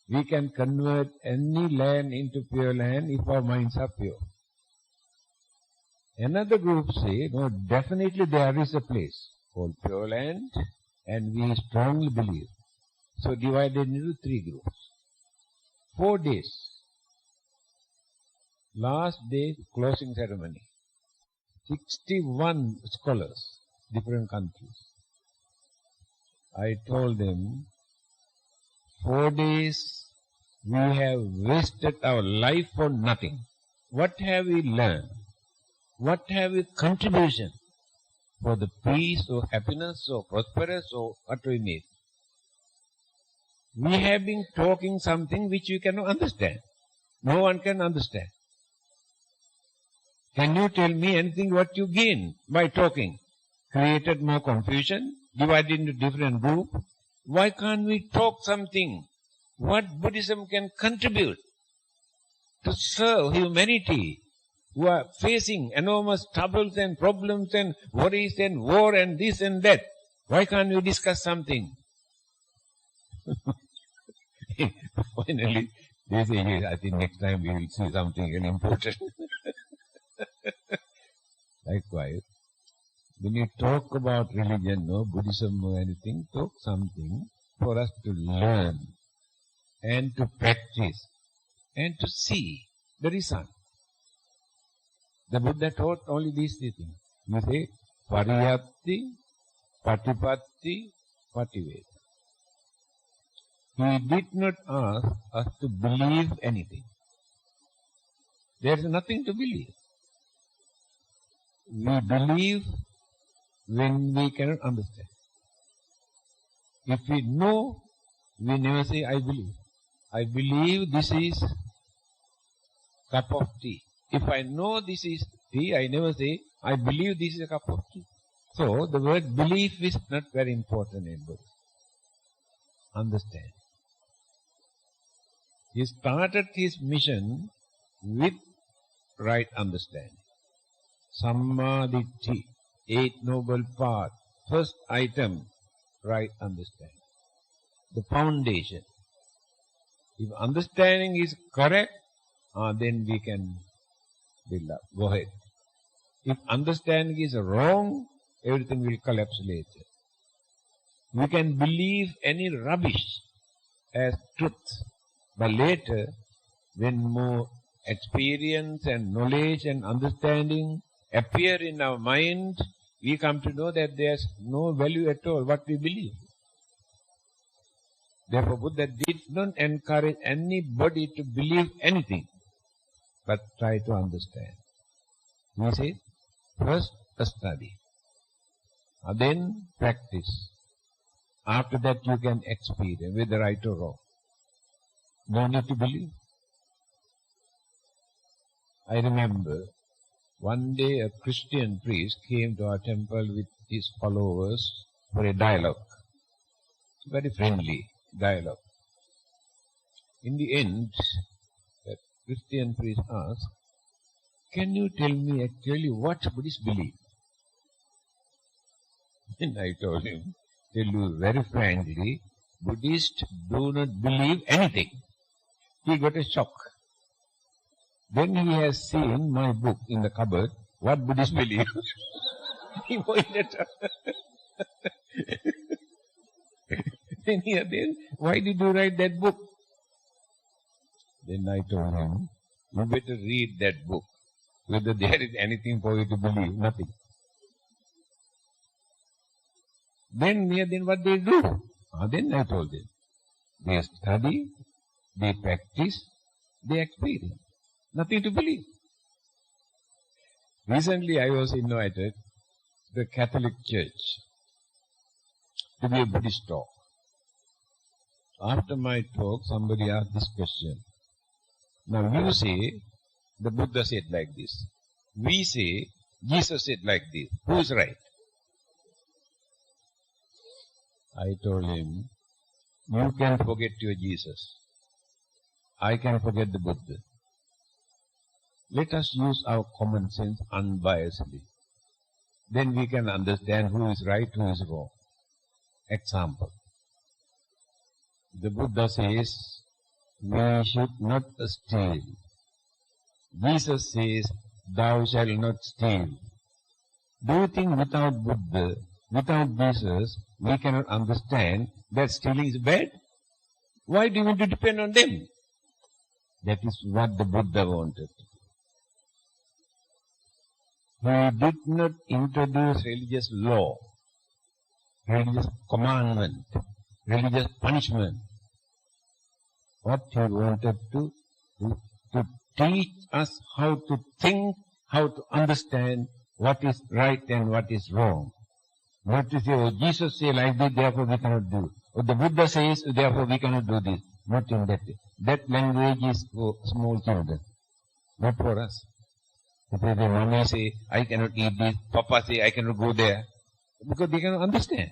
we can convert any land into pure land if our minds are pure. Another group says, no, definitely there is a place called pure land, and we strongly believe. So divided into 3 groups. 4 days. Last day, closing ceremony. 61 scholars, different countries. I told them, 4 days we have wasted our life for nothing. What have we learned? What have we contribution for the peace or happiness or prosperous or what we need? We have been talking something which you cannot understand. No one can understand. Can you tell me anything what you gain by talking? Created more confusion, divided into different groups. Why can't we talk something? What Buddhism can contribute to serve humanity who are facing enormous troubles and problems and worries and war and this and that? Why can't we discuss something? Finally, they say, yes, I think next time we will see something very important. Likewise, when you talk about religion, no, Buddhism or anything, talk something for us to learn and to practice and to see the result. The Buddha taught only these 3 things. You say, pariyatti, patipatti, pativeda. He did not ask us to believe anything. There is nothing to believe. We believe when we cannot understand. If we know, we never say, I believe. I believe this is cup of tea. If I know this is tea, I never say, I believe this is a cup of tea. So, the word belief is not very important in Buddhism. Understand. He started his mission with right understanding. Sammaditthi, 8 noble paths. First item, right understanding. The foundation. If understanding is correct, then we can build up. Go ahead. If understanding is wrong, everything will collapse later. We can believe any rubbish as truth, but later, when more experience and knowledge and understanding appear in our mind, we come to know that there's no value at all what we believe. Therefore, Buddha did not encourage anybody to believe anything, but try to understand. He said, first study, then practice. After that you can experience whether right or wrong. No need to believe. I remember one day a Christian priest came to our temple with his followers for a dialogue. Very friendly dialogue. In the end, that Christian priest asked, can you tell me actually what Buddhists believe? And I told him, tell you very frankly, Buddhists do not believe anything. He got a shock. Then he has seen my book in the cupboard, what Buddhists believe. He pointed out. Then, why did you write that book? Then I told him, you better read that book. Whether there is anything for you to believe, nothing. Then what they do? Then I told them, they study, they practice, they experience. Nothing to believe. Recently I was invited to the Catholic Church to be a Buddhist talk. After my talk, somebody asked this question. Now you say, the Buddha said like this. We say, Jesus said like this. Who is right? I told him, you can forget your Jesus. I can forget the Buddha. Let us use our common sense unbiasedly. Then we can understand who is right, who is wrong. Example. The Buddha says, we should not steal. Jesus says, thou shalt not steal. Do you think without Buddha, without Jesus, we cannot understand that stealing is bad? Why do you want to depend on them? That is what the Buddha wanted. He did not introduce religious law, religious commandment, religious punishment. What he wanted to teach us how to think, how to understand what is right and what is wrong. Not to say, oh, Jesus says like this, therefore we cannot do. Or the Buddha says, therefore we cannot do this. Not in that way. That language is for small children, not for us. If the mommy say, I cannot eat this, Papa say, I cannot go there. Because they cannot understand.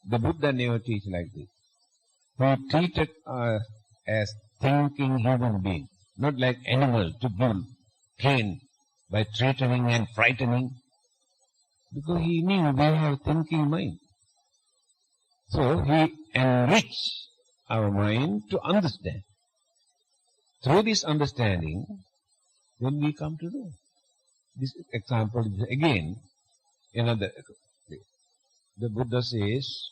The Buddha never teach like this. He treated us as thinking human beings, not like animals to bull, trained by threatening and frightening. Because he knew we have thinking mind. So he enriched our mind to understand. Through this understanding, then we come to know. This example is again another. The Buddha says,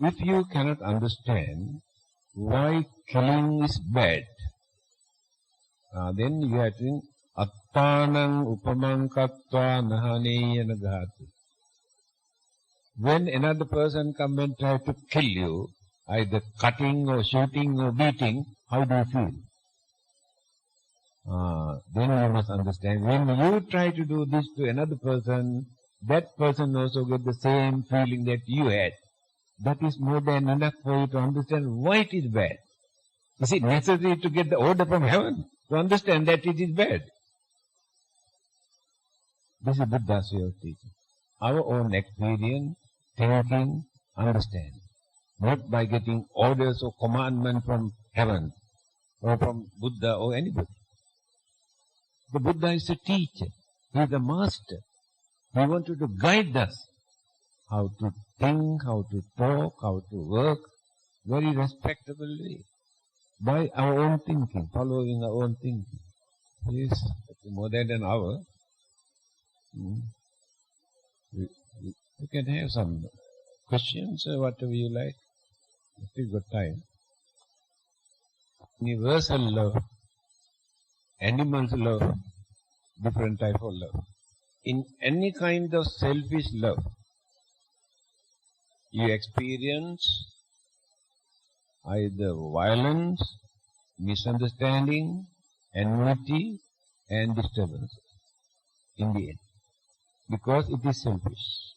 if you cannot understand why killing is bad, then you have to think, attanang upamang kattva nahaneya nagati. When another person comes and tries to kill you, either cutting or shooting or beating, how do you feel? Then you must understand, when you try to do this to another person, that person also gets the same feeling that you had. That is more than enough for you to understand why it is bad. Is it necessary to get the order from heaven to understand that it is bad? This is Buddha's way of teaching. Our own experience, thinking, understanding. Not by getting orders or commandment from heaven or from Buddha or anybody. The Buddha is a teacher. He is a master. He wanted to guide us how to think, how to talk, how to work, very respectable way. By our own thinking, following our own thinking. Yes, more than an hour. You can have some questions or whatever you like. Still got time. Universal love, animals love, different type of love. In any kind of selfish love, you experience either violence, misunderstanding, enmity, and disturbance in the end, because it is selfish.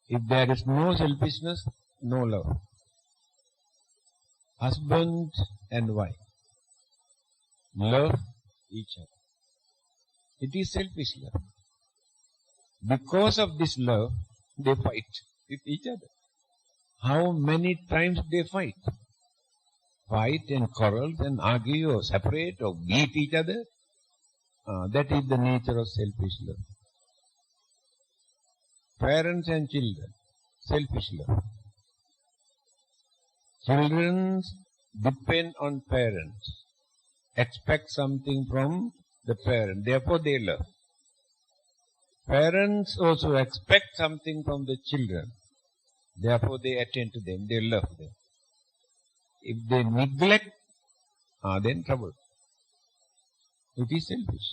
If there is no selfishness, no love. Husband and wife love each other. It is selfish love. Because of this love, they fight with each other. How many times they fight? fight and quarrel and argue or separate or beat each other. That is the nature of selfish love. Parents and children, selfish love. Children depend on parents, expect something from the parent, therefore they love. Parents also expect something from the children, therefore they attend to them, they love them. If they neglect, then trouble. It is selfish.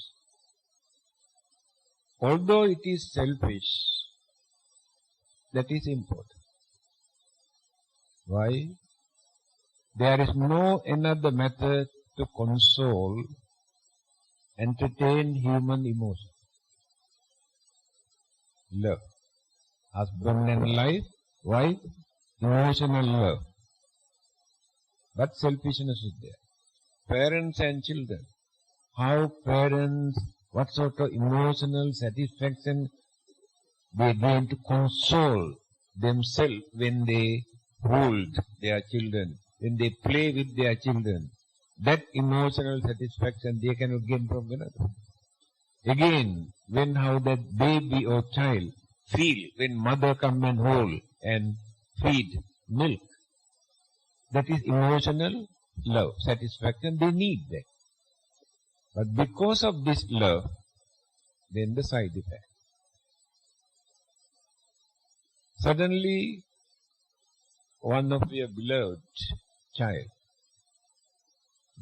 Although it is selfish, that is important. Why? There is no another method to console, entertain human emotion. Love. Husband and wife, emotional love. But selfishness is there. Parents and children. How parents, what sort of emotional satisfaction they gain to console themselves when they hold their children, when they play with their children. That emotional satisfaction they cannot gain from another. Again, when how that baby or child feel when mother come and hold and feed milk, that is emotional love, satisfaction, they need that. But because of this love, then the side effect. Suddenly, one of your beloved child,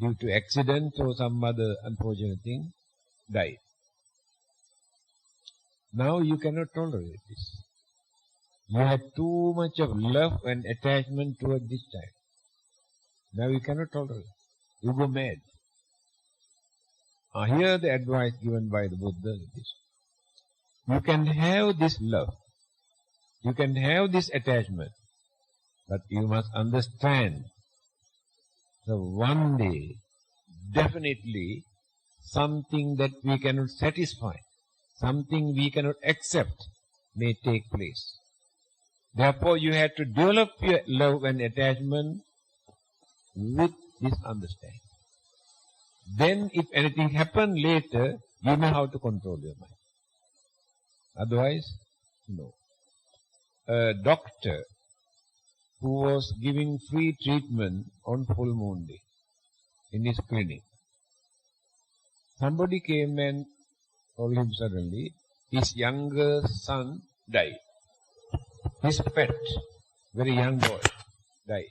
due to accident or some other unfortunate thing, died. Now you cannot tolerate this. You had too much of love and attachment toward this child. Now you cannot tolerate it. You go mad. Here the advice given by the Buddha is this. You can have this love. You can have this attachment. But you must understand. So one day, definitely, something that we cannot satisfy, something we cannot accept may take place. Therefore, you have to develop your love and attachment with this understanding. Then, if anything happens later, you know how to control your mind. Otherwise, no. A doctor who was giving free treatment on full moon day in his clinic. Somebody came and told him suddenly, his younger son died. His pet, very young boy, died.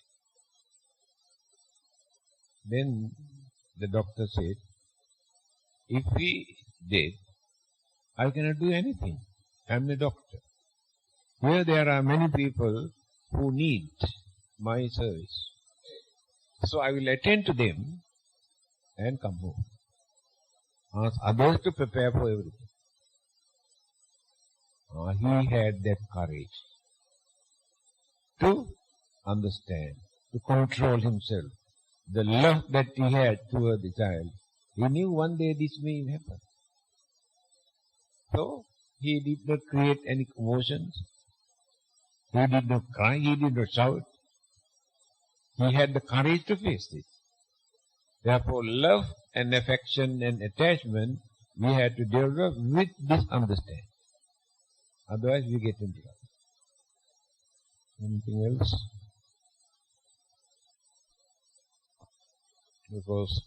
Then the doctor said, if he dead, I cannot do anything. I am a doctor. Here there are many people who need my service. So I will attend to them and come home. Ask others to prepare for everything. He had that courage to understand, to control himself. The love that he had toward the child, he knew one day this may happen. So, he did not create any commotions. He did not cry, he did not shout. He had the courage to face it. Therefore, love and affection and attachment we have to develop with this understanding. Otherwise, we get into trouble. Anything else? Because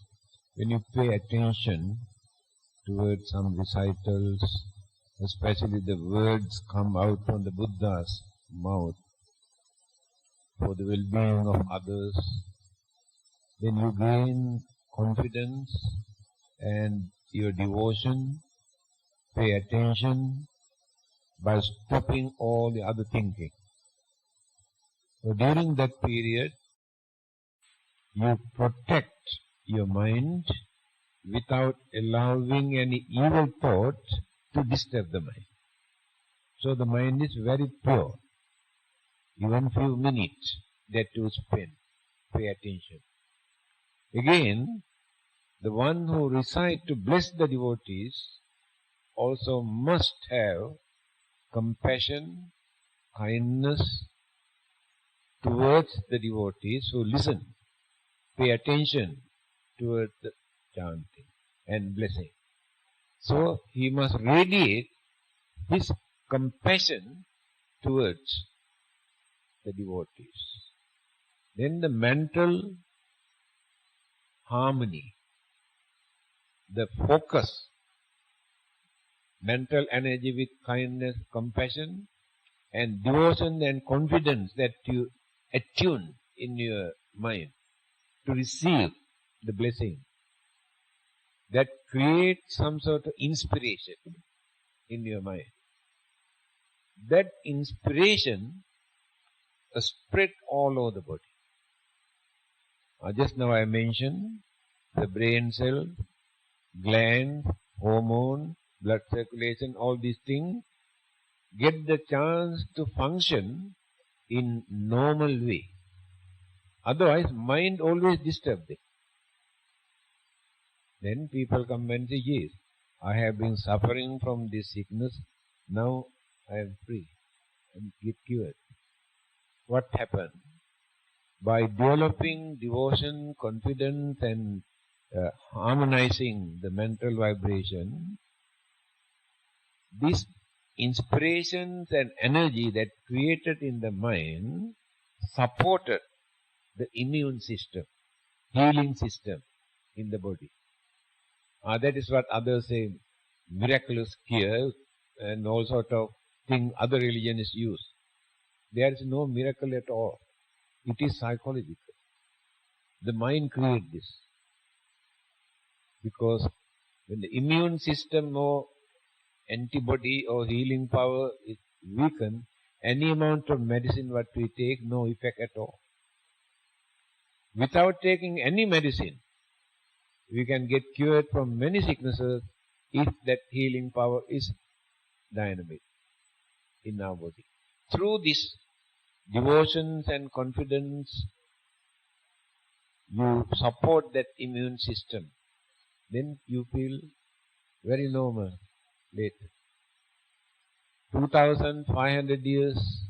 when you pay attention towards some recitals, especially the words come out from the Buddha's mouth for the well-being of others, then you gain confidence and your devotion, pay attention by stopping all the other thinking. So during that period, you protect your mind without allowing any evil thought to disturb the mind. So the mind is very pure. Even few minutes that you spend, pay attention. Again, the one who recites to bless the devotees also must have compassion, kindness towards the devotees who listen pay attention towards the chanting and blessing. So he must radiate his compassion towards the devotees. Then the mental harmony, the focus, mental energy with kindness, compassion, and devotion and confidence that you attune in your mind to receive the blessing, that creates some sort of inspiration in your mind. That inspiration spread all over the body. Just now I mentioned the brain cell, gland, hormone, blood circulation, all these things get the chance to function in normal way. Otherwise, mind always disturbed it. Then people come and say, yes, I have been suffering from this sickness, now I am free and get cured. What happened? By developing devotion, confidence and harmonizing the mental vibration, these inspirations and energy that created in the mind supported the immune system, healing system in the body. That is what others say, miraculous cure and all sort of things other religions use. There is no miracle at all. It is psychological. The mind creates this. Because when the immune system or antibody or healing power is weakened, any amount of medicine what we take, no effect at all. Without taking any medicine, we can get cured from many sicknesses if that healing power is dynamic in our body. Through this devotions and confidence, you support that immune system. Then you feel very normal later. 2500 years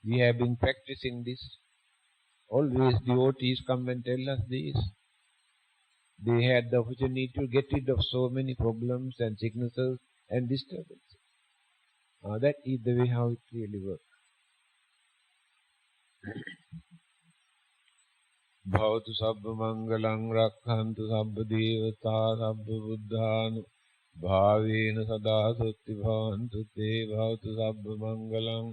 we have been practicing this. Always devotees come and tell us this. They had the opportunity to get rid of so many problems and sicknesses and disturbances. That is the way how it really works. Bhavatu sabba mangalang rakkhantu sabba devata sabba buddhanu bhavena sada sutti bhavantu te bhavatu sabba mangalang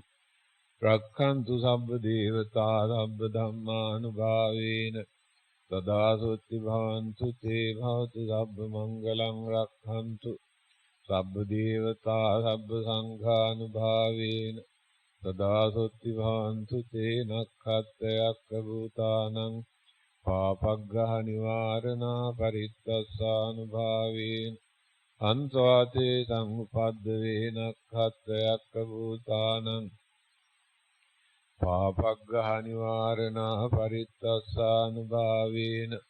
rakkhantu sabba devata sabba dhammanu bhavena sada sutti bhavantu te bhavatu sabba mangalang rakkhantu sabba devata sabba sanghanu bhavena sada sutti bhavantu te nakhattayakka bhutanang Papaggaha nivarana parittasanubhavena Antvate sangupaddavena khattayakka bhutanam Papaggaha nivarana parittasanubhavena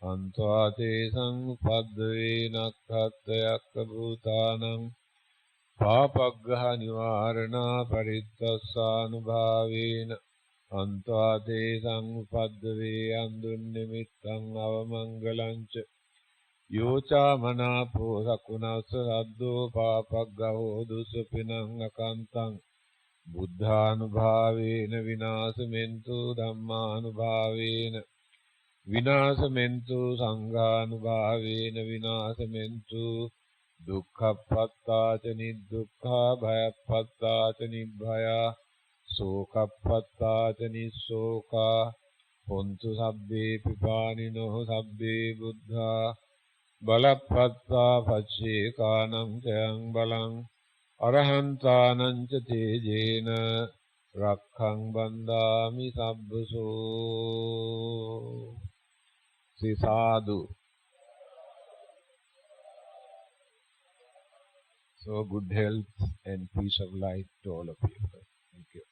Antvate sangupaddavena khattayakka bhutanam Papaggaha nivarana parittasanubhavena Antvate sangupaddave andunnimittam avamangalanca yoca manapo sakunassa saddho papaggaho dusapinam akantam buddhanubhavena vinasamentu dhammanubhavena vinasamentu sanghanubhavena vinasamentu dukkhapattaca nidukkha bhayapattaca nibbhaya Sokapattaca nissoka hontu sabbe pipanino sabbe buddha balapatta pache kanam chayang balang arahantanam ca tejena rakhang bandami sabbaso. Say sadhu. So good health and peace of life to all of you. Thank you.